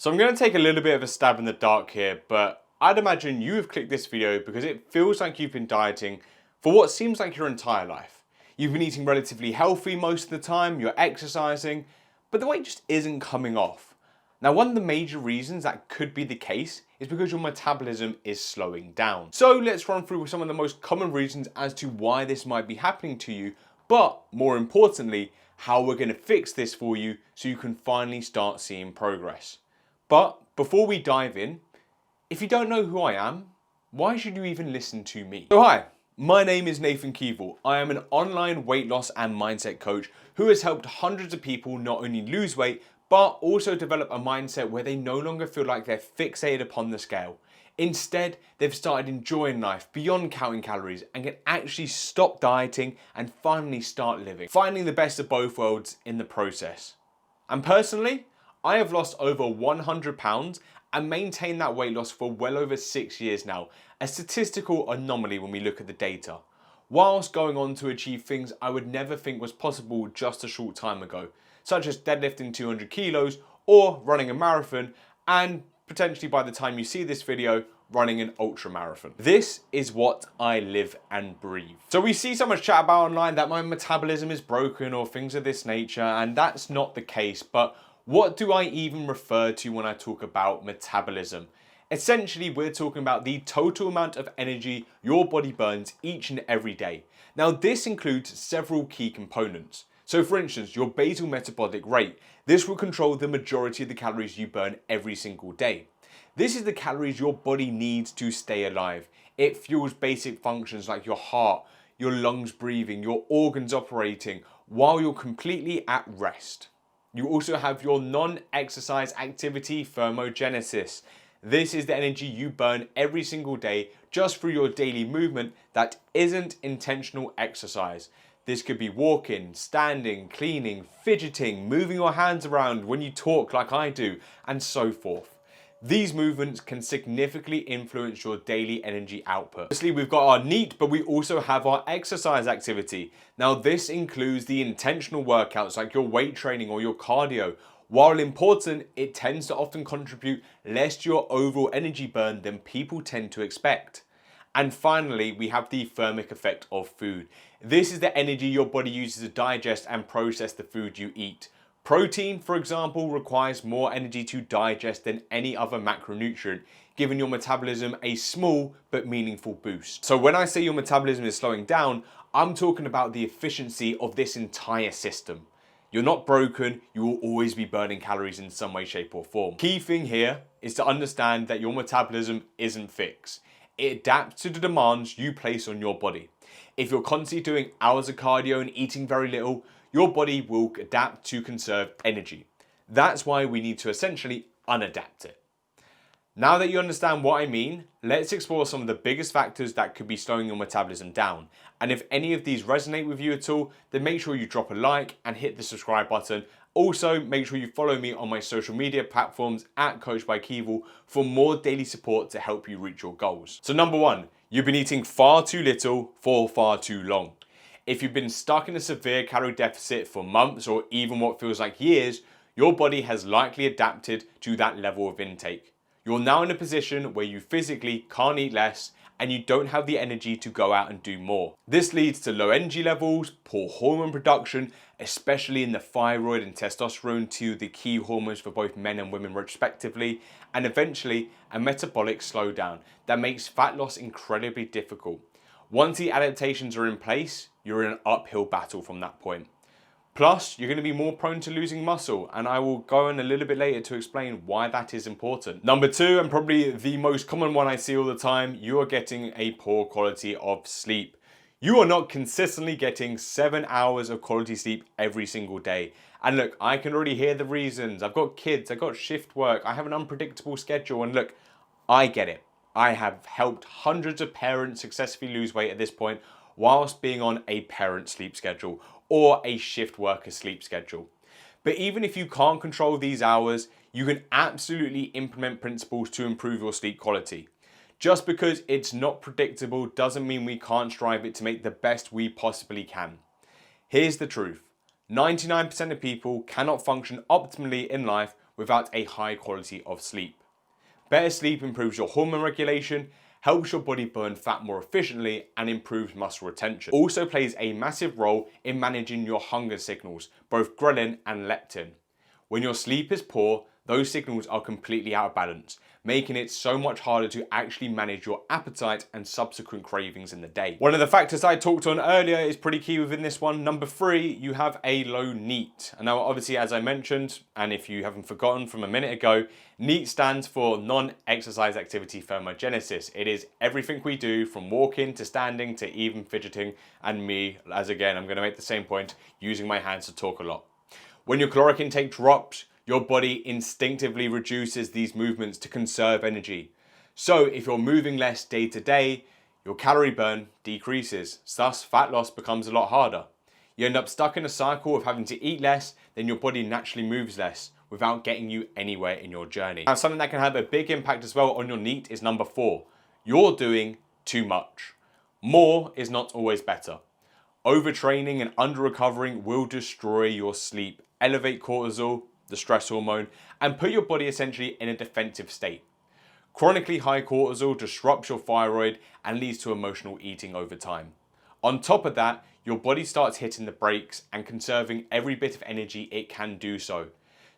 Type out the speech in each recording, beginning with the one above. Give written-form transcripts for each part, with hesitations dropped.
So I'm going to take a little bit of a stab in the dark here, but I'd imagine you have clicked this video because it feels like you've been dieting for what seems like your entire life. You've been eating relatively healthy most of the time, you're exercising, but the weight just isn't coming off. Now, one of the major reasons that could be the case is because your metabolism is slowing down. So let's run through some of the most common reasons as to why this might be happening to you, but more importantly, how we're going to fix this for you so you can finally start seeing progress. But before we dive in, if you don't know who I am, why should you even listen to me? So hi, my name is Nathan Keevil. I am an online weight loss and mindset coach who has helped hundreds of people not only lose weight, but also develop a mindset where they no longer feel like they're fixated upon the scale. Instead, they've started enjoying life beyond counting calories and can actually stop dieting and finally start living, finding the best of both worlds in the process. And personally, I have lost over 100 pounds and maintained that weight loss for well over 6 years now, a statistical anomaly when we look at the data, whilst going on to achieve things I would never think was possible just a short time ago, such as deadlifting 200 kilos or running a marathon, and potentially by the time you see this video, running an ultra marathon. This is what I live and breathe. So we see so much chat about online that my metabolism is broken or things of this nature, and that's not the case, but what do I even refer to when I talk about metabolism? Essentially, we're talking about the total amount of energy your body burns each and every day. Now, this includes several key components. So for instance, your basal metabolic rate. This will control the majority of the calories you burn every single day. This is the calories your body needs to stay alive. It fuels basic functions like your heart, your lungs breathing, your organs operating while you're completely at rest. You also have your non-exercise activity thermogenesis. This is the energy you burn every single day just through your daily movement that isn't intentional exercise. This could be walking, standing, cleaning, fidgeting, moving your hands around when you talk like I do, and so forth. These movements can significantly influence your daily energy output. Obviously, we've got our NEAT, but we also have our exercise activity. Now, this includes the intentional workouts like your weight training or your cardio. While important, it tends to often contribute less to your overall energy burn than people tend to expect. And finally, we have the thermic effect of food. This is the energy your body uses to digest and process the food you eat. Protein, for example, requires more energy to digest than any other macronutrient, giving your metabolism a small but meaningful boost. So when I say your metabolism is slowing down, I'm talking about the efficiency of this entire system. You're not broken, you will always be burning calories in some way, shape or form. Key thing here is to understand that your metabolism isn't fixed. It adapts to the demands you place on your body. If you're constantly doing hours of cardio and eating very little, your body will adapt to conserve energy. That's why we need to essentially unadapt it. Now that you understand what I mean, let's explore some of the biggest factors that could be slowing your metabolism down. And if any of these resonate with you at all, then make sure you drop a like and hit the subscribe button. Also, make sure you follow me on my social media platforms at Coach by Keevil for more daily support to help you reach your goals. So number one, you've been eating far too little for far too long. If you've been stuck in a severe calorie deficit for months or even what feels like years, your body has likely adapted to that level of intake. You're now in a position where you physically can't eat less and you don't have the energy to go out and do more. This leads to low energy levels, poor hormone production, especially in the thyroid and testosterone, two of the key hormones for both men and women respectively, and eventually a metabolic slowdown that makes fat loss incredibly difficult. Once the adaptations are in place, you're in an uphill battle from that point. Plus, you're going to be more prone to losing muscle, and I will go in a little bit later to explain why that is important. Number two, and probably the most common one I see all the time, you are getting a poor quality of sleep. You are not consistently getting 7 hours of quality sleep every single day. And look, I can already hear the reasons. I've got kids, I've got shift work, I have an unpredictable schedule, and look, I get it. I have helped hundreds of parents successfully lose weight at this point whilst being on a parent sleep schedule or a shift worker sleep schedule. But even if you can't control these hours, you can absolutely implement principles to improve your sleep quality. Just because it's not predictable doesn't mean we can't strive it to make the best we possibly can. Here's the truth. 99% of people cannot function optimally in life without a high quality of sleep. Better sleep improves your hormone regulation, helps your body burn fat more efficiently, and improves muscle retention. Also plays a massive role in managing your hunger signals, both ghrelin and leptin. When your sleep is poor, those signals are completely out of balance, making it so much harder to actually manage your appetite and subsequent cravings in the day. One of the factors I talked on earlier is pretty key within this one. Number 3, you have a low NEAT. And now obviously, as I mentioned, and if you haven't forgotten from a minute ago, NEAT stands for non-exercise activity thermogenesis. It is everything we do from walking to standing to even fidgeting, and me, as again, I'm going to make the same point, using my hands to talk a lot. When your caloric intake drops, your body instinctively reduces these movements to conserve energy. So if you're moving less day to day, your calorie burn decreases. Thus, fat loss becomes a lot harder. You end up stuck in a cycle of having to eat less, then your body naturally moves less without getting you anywhere in your journey. Now, something that can have a big impact as well on your NEAT is number 4. You're doing too much. More is not always better. Overtraining and under-recovering will destroy your sleep, elevate cortisol, the stress hormone, and put your body essentially in a defensive state. Chronically high cortisol disrupts your thyroid and leads to emotional eating over time. On top of that, your body starts hitting the brakes and conserving every bit of energy it can do so.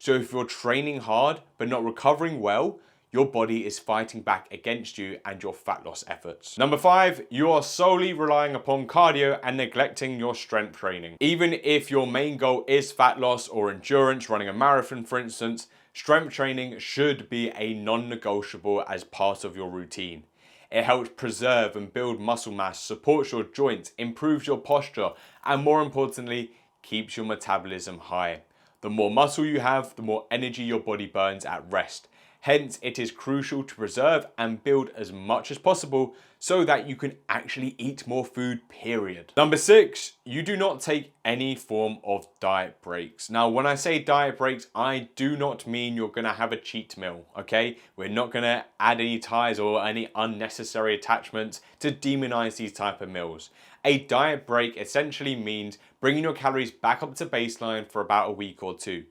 So if you're training hard but not recovering well, your body is fighting back against you and your fat loss efforts. Number 5, you are solely relying upon cardio and neglecting your strength training. Even if your main goal is fat loss or endurance, running a marathon for instance, strength training should be a non-negotiable as part of your routine. It helps preserve and build muscle mass, supports your joints, improves your posture, and more importantly, keeps your metabolism high. The more muscle you have, the more energy your body burns at rest. Hence, it is crucial to preserve and build as much as possible so that you can actually eat more food, period. Number 6, you do not take any form of diet breaks. Now, when I say diet breaks, I do not mean you're gonna have a cheat meal, okay? We're not gonna add any ties or any unnecessary attachments to demonize these type of meals. A diet break essentially means bringing your calories back up to baseline for about a week or 2.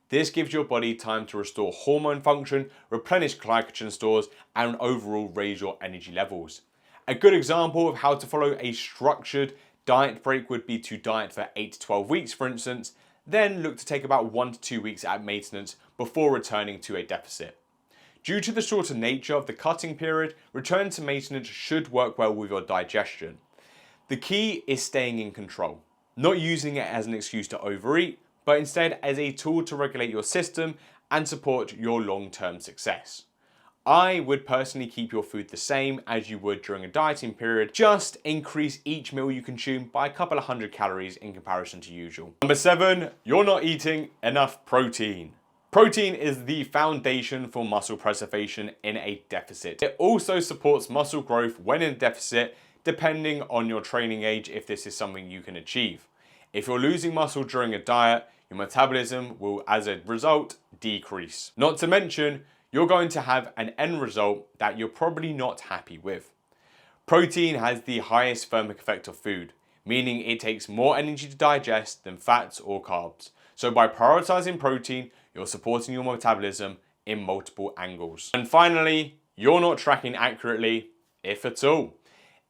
This gives your body time to restore hormone function, replenish glycogen stores, and overall raise your energy levels. A good example of how to follow a structured diet break would be to diet for 8 to 12 weeks, for instance, then look to take about 1 to 2 weeks at maintenance before returning to a deficit. Due to the shorter nature of the cutting period, return to maintenance should work well with your digestion. The key is staying in control, not using it as an excuse to overeat, but instead as a tool to regulate your system and support your long-term success. I would personally keep your food the same as you would during a dieting period, just increase each meal you consume by a couple of 100 calories in comparison to usual. Number 7, you're not eating enough protein. Protein is the foundation for muscle preservation in a deficit. It also supports muscle growth when in deficit, depending on your training age if this is something you can achieve. If you're losing muscle during a diet, your metabolism will, as a result, decrease. Not to mention, you're going to have an end result that you're probably not happy with. Protein has the highest thermic effect of food, meaning it takes more energy to digest than fats or carbs. So by prioritizing protein, you're supporting your metabolism in multiple angles. And finally, you're not tracking accurately, if at all.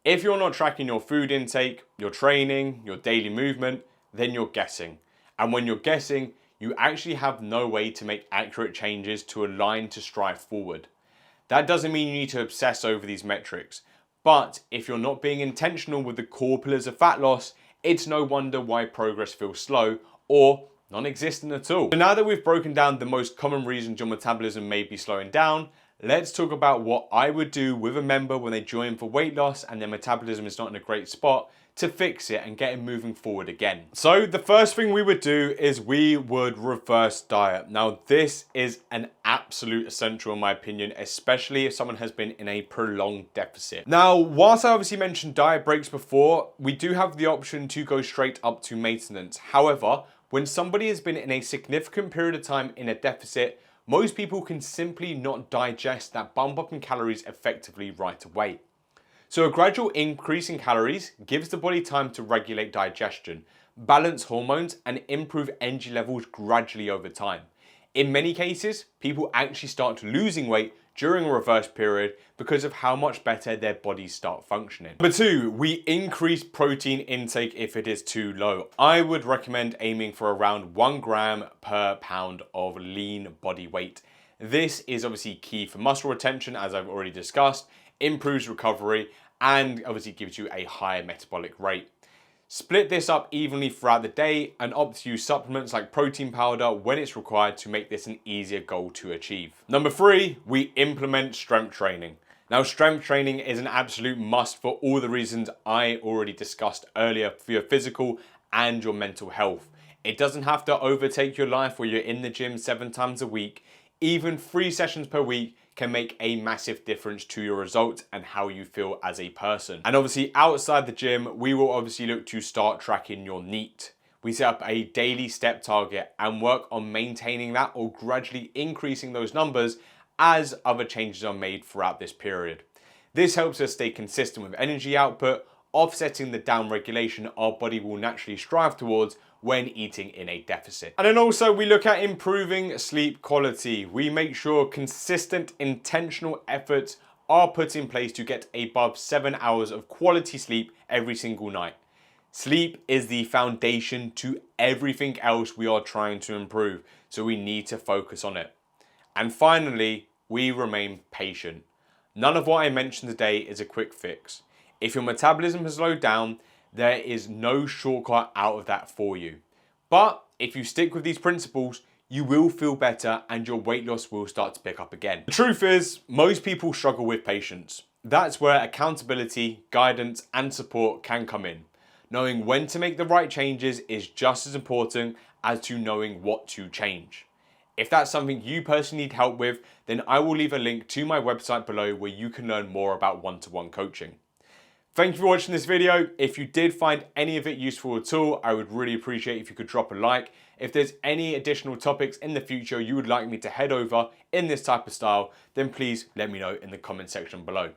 If you're not tracking your food intake, your training, your daily movement, then you're guessing. And when you're guessing, you actually have no way to make accurate changes to align to strive forward. That doesn't mean you need to obsess over these metrics, but if you're not being intentional with the core pillars of fat loss, it's no wonder why progress feels slow or non-existent at all. So now that we've broken down the most common reasons your metabolism may be slowing down, let's talk about what I would do with a member when they join for weight loss and their metabolism is not in a great spot to fix it and get it moving forward again. So the first thing we would do is we would reverse diet. Now this is an absolute essential in my opinion, especially if someone has been in a prolonged deficit. Now, whilst I obviously mentioned diet breaks before, we do have the option to go straight up to maintenance. However, when somebody has been in a significant period of time in a deficit, most people can simply not digest that bump up in calories effectively right away. So a gradual increase in calories gives the body time to regulate digestion, balance hormones, and improve energy levels gradually over time. In many cases, people actually start losing weight during a reverse period because of how much better their bodies start functioning. Number 2, we increase protein intake if it is too low. I would recommend aiming for around 1 gram per pound of lean body weight. This is obviously key for muscle retention, as I've already discussed, improves recovery, and obviously gives you a higher metabolic rate. Split this up evenly throughout the day and opt to use supplements like protein powder when it's required to make this an easier goal to achieve. Number 3, we implement strength training. Now, strength training is an absolute must for all the reasons I already discussed earlier for your physical and your mental health. It doesn't have to overtake your life where you're in the gym 7 times a week. Even 3 sessions per week can make a massive difference to your results and how you feel as a person. And obviously outside the gym, we will obviously look to start tracking your NEAT. We set up a daily step target and work on maintaining that or gradually increasing those numbers as other changes are made throughout this period. This helps us stay consistent with energy output, offsetting the down regulation our body will naturally strive towards when eating in a deficit. And then also we look at improving sleep quality. We make sure consistent, intentional efforts are put in place to get above 7 hours of quality sleep every single night. Sleep is the foundation to everything else we are trying to improve, so we need to focus on it. And finally, we remain patient. None of what I mentioned today is a quick fix. If your metabolism has slowed down, there is no shortcut out of that for you. But if you stick with these principles, you will feel better and your weight loss will start to pick up again. The truth is, most people struggle with patience. That's where accountability, guidance, and support can come in. Knowing when to make the right changes is just as important as to knowing what to change. If that's something you personally need help with, then I will leave a link to my website below where you can learn more about one-to-one coaching. Thank you for watching this video. If you did find any of it useful at all, I would really appreciate if you could drop a like. If there's any additional topics in the future you would like me to head over in this type of style, then please let me know in the comment section below.